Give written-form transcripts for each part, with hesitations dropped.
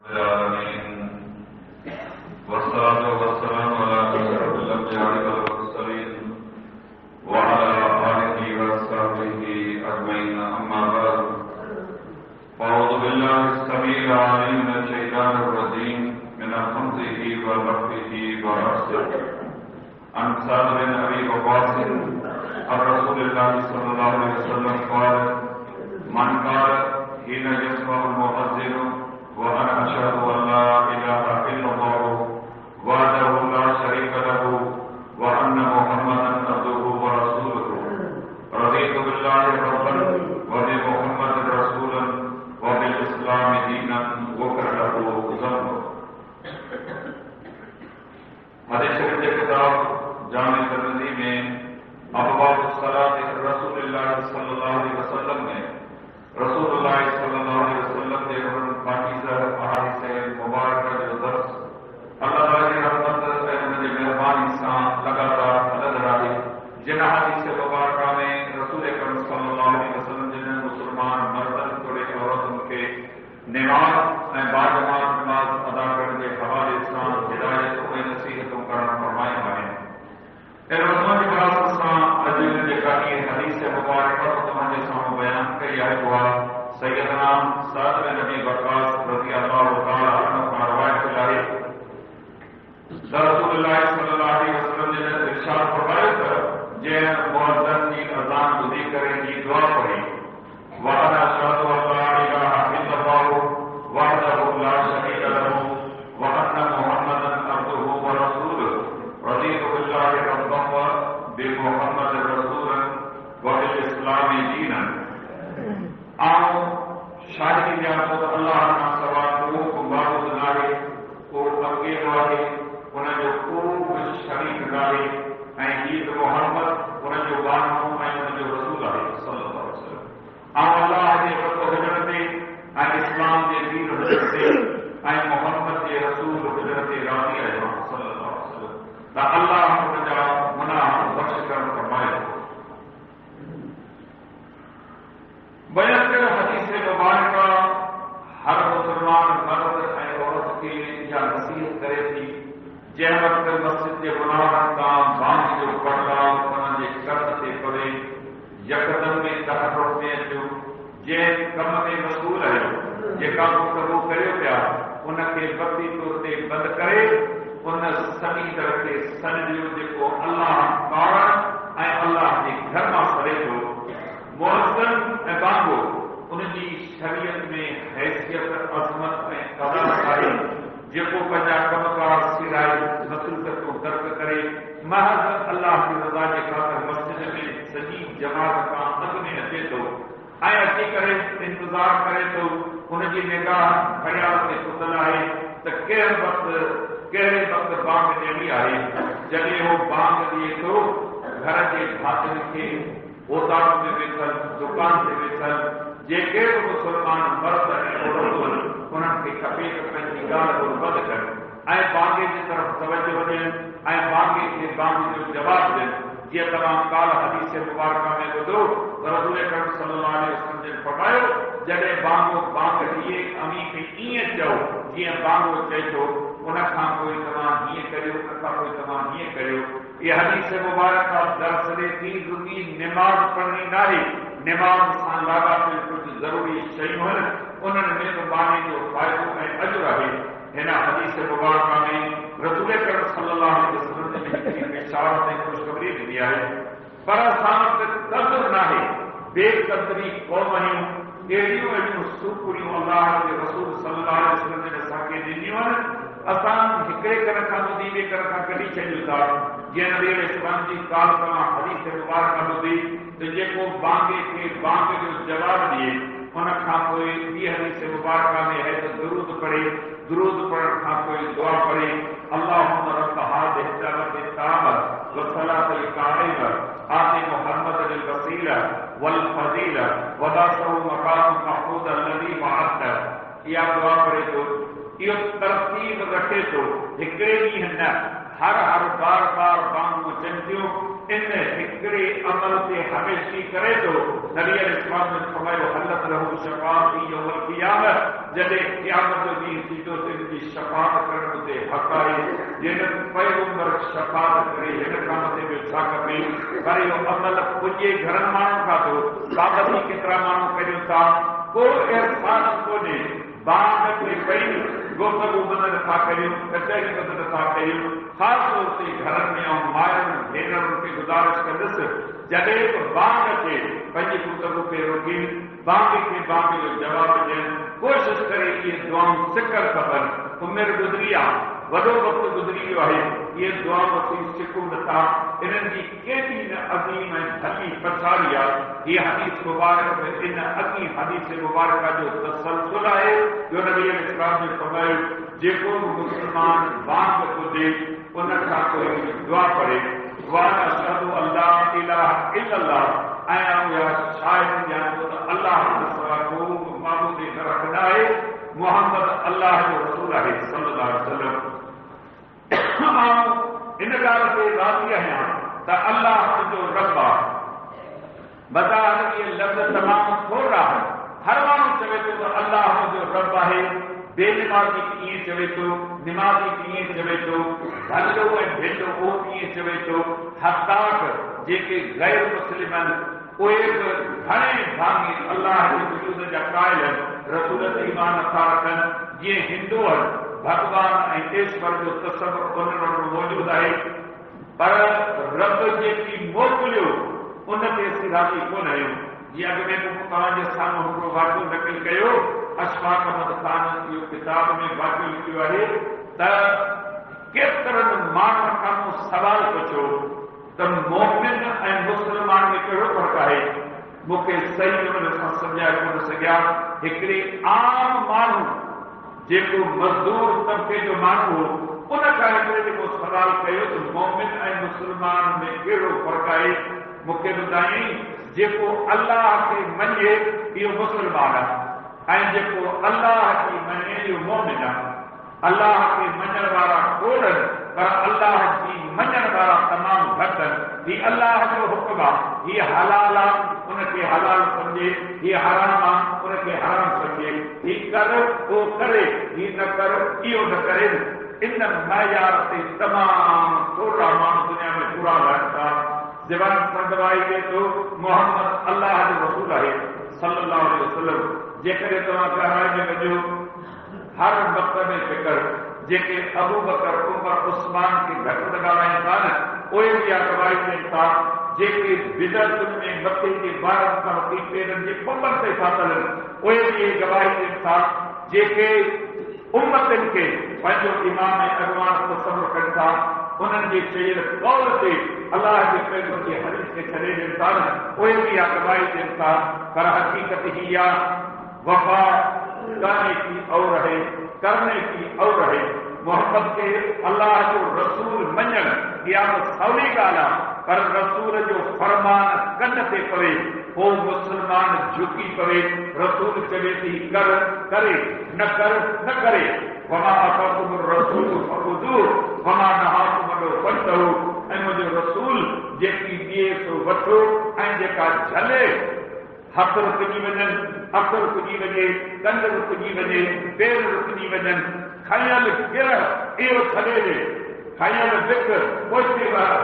العالمين والصلاة والسلام على أشرف الأنبياء والمرسلين وعلى آله وصحبه أجمعين أما بعد فأعوذ بالله السميع العليم من الشيطان الرجيم من همزه ونفخه ونفثه عن سعد بن أبي وقاص عن رسول الله صلى الله عليه وسلم قال من قال حين يسمع المؤذن وأنا أشهد أن لا إله إلا الله وحده لا شريك له وأن محمدا عبده ورسوله رضيت بالله ربا وبمحمد رسولا وبالإسلام دينا غفر له ذنبه. حدیث شریف کے کتاب جامع ترمذی میں ابواب الصلاۃ رسول اللہ صلی اللہ علیہ وسلم میں رسول اللہ صلی اللہ علیہ وسلم کے پاکیزہ احادیث مبارکہ جو درس اللہ تعالی کی رحمت سے ان کی مہربانی سے لگاتار ہلد رہی جن احادیث مبارکہ میں رسول اکرم صلی اللہ علیہ وسلم جن مسلمان مردن توڑے عورتن کے نماز باجماعت نماز ادا کرنے کے حوالے سے ہدایت و نصیحتوں کرنا فرمایا ہے. رسول کی بات سے عجیب جگہ کی حدیث مبارکہ کو تمہارے سامنے بیان کیا ہوا سیدنا سعد بن ابی وقاص رضی اللہ تعالی عنہ کا روایت ہے. رسول اللہ صلی اللہ علیہ وسلم نے ارشاد فرمایا تھا جن مؤذن کی اذان بدی کرے کی دعا پڑھی وانا اشهد ان لا اله الا الله وحده لا شريك له وان محمدا عبده ورسوله رضيت بالله ربا وبمحمد رسولا وبالاسلام دينا. آؤ شاہدی جانو اللہ نہ سوا کو معبود ناہے اور اکیلو آہے انہیں جو کوئی شریک ناہے ऐं ईद मोहम्मद उनजो गानो ऐं उनजो रसूल आहे सल्लल्लाहु अलैहि वसल्लम. आउं अल्लाह जे पतो हुजण ते ऐं इस्लाम जे दीन हुजण ते ऐं मोहम्मद जे रसूल हुजण ते राज़ी आहियां सल्लल्लाहु अलैहि वसल्लम त अल्लाह उनजा गुनाह बख़्श करण फरमाए थो. बयान कयल हदीस मुबारका हर मुसलमान मर्द ऐं औरत खे इहा नसीहत करे थी जंहिं वक़्तु मस्जिद जे गुनाहनि तां बांग जो पड़लाव उन्हनि जे कर्ज़ ते पवे यकदम में तहरुक में अचो जंहिं कम में मसूल आहियो जेका गुफ़्तगू करियो पिया उनखे वक़्ती तौर ते बंदि करे उन सनी तरह खे सन ॾियो जेको अल्लाह कारण ऐं अल्लाह जे घर मां सरे थो. मुअज़्ज़िन ऐं बांगो उनजी शरीयत में हैसियत अज़मत ऐं क़दर आहे जेको पंहिंजा कमकार सिराए मसरूफ़ को तर्क करे महज़ अल्लाह जी रज़ा जे ख़ातिर मस्जिद में सॼी जमात खां अॻु में अचे थो ऐं अची करे इंतज़ार करे थो. उनजी निगाह घड़ियाल ते कुतल आहे त कहिड़े वक़्तु बांग ॾियणी आहे. जॾहिं उहो बांग ॾिए थो घर जे भातियुनि खे ओतार में वेठल दुकान ते वेठल जेके बि मुसलमान मर्द ऐं औरतूं उन्हनि खे खपे त पंहिंजी ॻाल्हि बंदि कनि ऐं बांगे जी तरफ़ तवजो ॾियनि ऐं बांगे खे बांग जो जवाबु ॾियनि. जीअं तव्हां काल हदीस मुबारका में ॿुधो त रसूल अकरम सल्लल्लाहु अलैहि वसल्लम ने फरमायो जॾहिं बांगो बांग ॾिए अमी खे ईअं चओ जीअं बांगो चए थो उनखां पोइ तव्हां हीअं करियो उनखां पोइ तव्हां हीअं करियो. इहा हदीस मुबारका दर्स ॾे थी रुॻी निमाज़ पढ़णी नाहे निमाज़ सां लाॻापियल कुझु ज़रूरी शयूं आहिनि उन्हनि में बि मानी जो फ़ाइदो ऐं अजुर आहे. हिन हदीस मुबारका में रसूल अकरम सल्लल्लाहु अलैहि वसल्लम ने हिकिड़ी बिशारत ऐं ख़ुशख़बरी ॾिनी आहे. पर असां वटि क़दुरु नाहे बेक़दरी क़ौम आहियूं अहिड़ियूं अहिड़ियूं सूखड़ियूं अल्लाह जे रसूल सल्लल्लाहु अलैहि वसल्लम ने असांखे ॾिनियूं आहिनि असां हिकिड़े कर खां ॿुधी ॿिए कर खां कढी छॾियूं था. जीअं नबी इस्लाम जी काल तव्हां हदीस मुबारका ॿुधी त जेको बांगे खे बांग जो जवाबु ॾिए उनखां पोइ ॿी हदीस मुबारका में है त दुरूद पढ़े दुरूद पढ़ण खां पोइ दुआ पढ़े अल्लाहुम्म रब्ब हाज़िहि दअवति ताम्मह व सलातिल क़ाइमह आति मुहम्मदन अल वसीला वल फज़ीला व बअसहु मक़ाम महमूद अल्लज़ी वअदतह. इहा दुआ पढ़े थो. इहो तरतीब रखे थो हिकिड़े ॾींहुं न हर बार बांगूं अचनि थियूं ان ہکڑے عمل سے ہمیشی کرے تو نبی علیہ السلام نے فرمایا حلت رہو شفاعت یوم القیامت جدے قیامت جو دی سیدھو تن کی شفاعت کرنے سے حق آئے جن پیغمبر شفاعت کرے ہن قیامت میں چھا کبھی پر یہ عمل پجے گھرن مانو کا تو باقی کترا مانو کریو تا کو احساس کو نے باغ کے پئی گفتگو بدل تھا کریو کچہری بدل تھا کریو خاص طور سے گھر میں مائرن بھیرن کے گزارش کردس جڏهं به باغ کي پنهنجي گفتگو پہ روڪي باغ کي باغ جو جواب ڏيڻ ڪوشش ڪري اهي دعاؤں سکر خبر عمر گذري آهي وڏو وقت گذري ويو آهي اهي دعاؤں اسين سکون نٿا انهن جي ڪيتري نه عظيم ۽ ڀلي پڇاڙي آهي هي حديث مبارڪ ۾ ان اڳي حديث مبارڪه جو تسلسل آهي جو نبي علیہ السلام نے فرمایا جيڪو مسلمان باغ ٻڌي ان کان کوئی دعا پڙھے وانا اشهد ان لا اله الا الله آیا یا شاہد جانو تو اللہ کے سوا کو معبود رکھنا ہے محمد اللہ جو رسول ہے صلی اللہ علیہ وسلم ان گال سے راضی ہیں تا اللہ جو رب بتا یہ لفظ تمام تھوڑا ہے ہر مانو چوے تو اللہ جو رب ہے بے نمازی کی چوے تو نمازی کی چوے تو بھلو ہے بھلو وہ کی چوے تو حقاق جیکے غیر مسلمان کوئی گھنے بھانگی اللہ کے وجود جا قائل رسول ایمان نٿا رکھن جی ہندو بھگوان ایشور جو تصور ان موجود ہے پر رب جیکی موکلیو ان تے راضی کون آहियूं جی اڳ میں توهان جي سامهون هڪڙو واقعو نقل कयो اشفاق احمد خان جو کتاب میں واقعو لکھیو ہے ته केतिरनि माण्हुनि खां मूं सवाल पुछियो त मोमिन ऐं मुस्लमान में कहिड़ो फ़र्क़ु आहे मूंखे सही नमूने सां सम्झाए कोन सघिया हिकिड़े आम माण्हू जेको मज़दूर तबिके जो माण्हू हो उन खां हिकिड़े जेको सवाल कयो त मोमिन ऐं मुस्लमान में कहिड़ो फ़र्क़ु आहे मूंखे ॿुधाई जेको अल्लाह खे मञे इहो मुस्लमान आहे ऐं जेको अल्लाह खे मञे इहो मोमिन आहे अल्लाह के मञण वारा खोड़ पर अल्लाह जी मञण वारा तमामु घटि ही अल्लाह जो हुक्म आहे ही हलाल आहे उनखे हलाल सम्झे ही हराम आहे उनखे हराम सम्झे ही कर उहो करे ही न कर इहो न करे इन मयार ते तमामु थोरा माण्हू दुनिया में पूरा रहनि था ज़बान सां गवाही ॾिए थो मोहम्मद अल्लाह जो रसूल आहे सल्लल्लाहु अलैहि वसल्लम जेकॾहिं तव्हां ॻाल्हाए में वञो हर वक़्त में फिकर जेके अबू बकर उमर उस्मान के घटि ॻाल्हाइनि था न उहे बि गवाही ॾियनि था जेके बिदअतुनि में मथे जे ॿारनि खां वठी पेरनि जे कुंभनि ते फाथल उहे बि गवाही ॾियनि था जेके उम्मतनि खे पंहिंजो इमाम ऐं अॻवान तसवुर कनि था उन्हनि जे चयल कौल ते अल्लाह जे पैगंबर जे हदीस खे छॾे ॾियनि था न उहे बि गवाही ॾियनि था पर हक़ीक़त ही आहे वफ़ा गाने की और है करने की और है मोहम्मद के अल्लाह जो रसूल मञण इहा सवली ॻाल्हि आहे पर रसूल जो फरमान कन ते पवे पोइ मुस्लमान झुकी पवे रसूल चवे थी कर करे न कर न करे वमा अताकुम रसूल फखुदू वमा नहाकुम अन्हु फंतहू ऐं मुंहिंजो रसूल जेकी ॾिए सो वठो ऐं जेका झले हथ रुकिजी वञनि हथ रुकिजी वञे कंध रुकिजी वञे पेर रुकिजी वञनि खयल गिरह इहो छॾे ॾे खयल भिक पोचे वार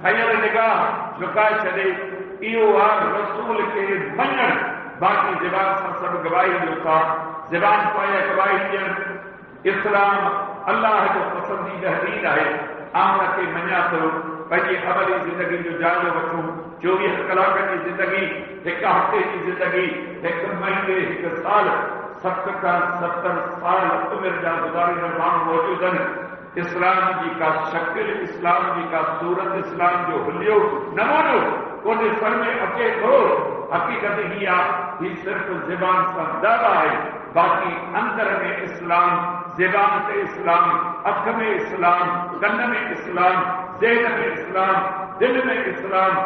खयल निगाह झुकाए छॾे इहो आहे रसूल खे मञण बाक़ी ज़बान सां सभु गवाही ॾियो था ज़बान पाए गवाही ॾियणु इस्लाम अल्लाह जो पसंदीदा दीन आहे आउं खे मञा थो पंहिंजी अमली ज़िंदगी जो जाइज़ो वठूं 24 कलाक की जिंदगी हिकु हफ़्ते की जिंदगी हिकु महीने हिकु साल 60 खां 70 साल उमिरि जा गुज़ारींदड़ माण्हू मौजूद आहिनि इस्लाम जी का शकिल इस्लाम जी का सूरत इस्लाम जो हुलियो नमूनो कोन सर में अचे थो हक़ीक़त ही आहे ही सिर्फ़ ज़बान सां दावा आहे बाक़ी अंदर में इस्लाम ज़बान ते इस्लाम अख में इस्लाम कन में इस्लाम ज़हन में इस्लाम दिल में इस्लाम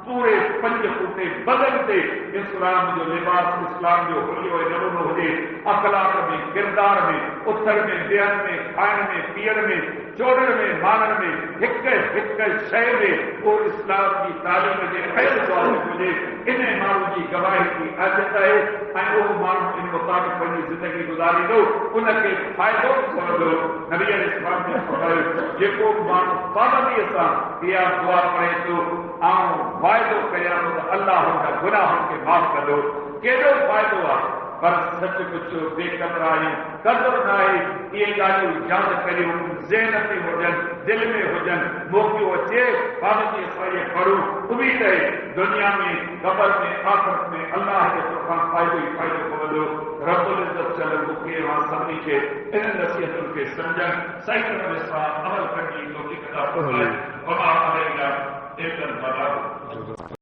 पूरे 5 फुटे बदन ते इस्लाम जो लिबास इस्लाम जो हुलियो नमूनो हुजे अखलाक में किरदार में उथण में वेहण में खाइण में पीअण में چوڑن میں مانن میں ایک شے میں وہ اسلام کی تعلیم کے خیر واضح ہوجے ان مانو کی گواہی کی عادت ہے وہ مانو ان مطابق اپنی زندگی گزاری دو ان کے فائدو پہنچو نبی علیہ السلام نے فرمایا جيڪو مانو پابندی سان يا دعا پڑھے تو آؤں وعدو کیا تو اللہ ان کا گناہوں کے معاف کر دو کیڑو فائدو ہے پر سچ پچو بے قدر آئی قدر نہ آئی یہ گاڑیوں یاد کریو ذہن میں ہوجن دل میں ہوجن موقع اچے پابندی سان یہ پڑھو امید ہے دنیا میں قبر میں آخرت میں اللہ کے طرف فائدو ہی فائدو پہنچو رب العزت چلے مکے وہاں سبھی کے ان نصیحتوں کے سمجھن صحیح طرح سے عمل کرنے کی توفیق عطا فرمائے وما علینا الا البلاغ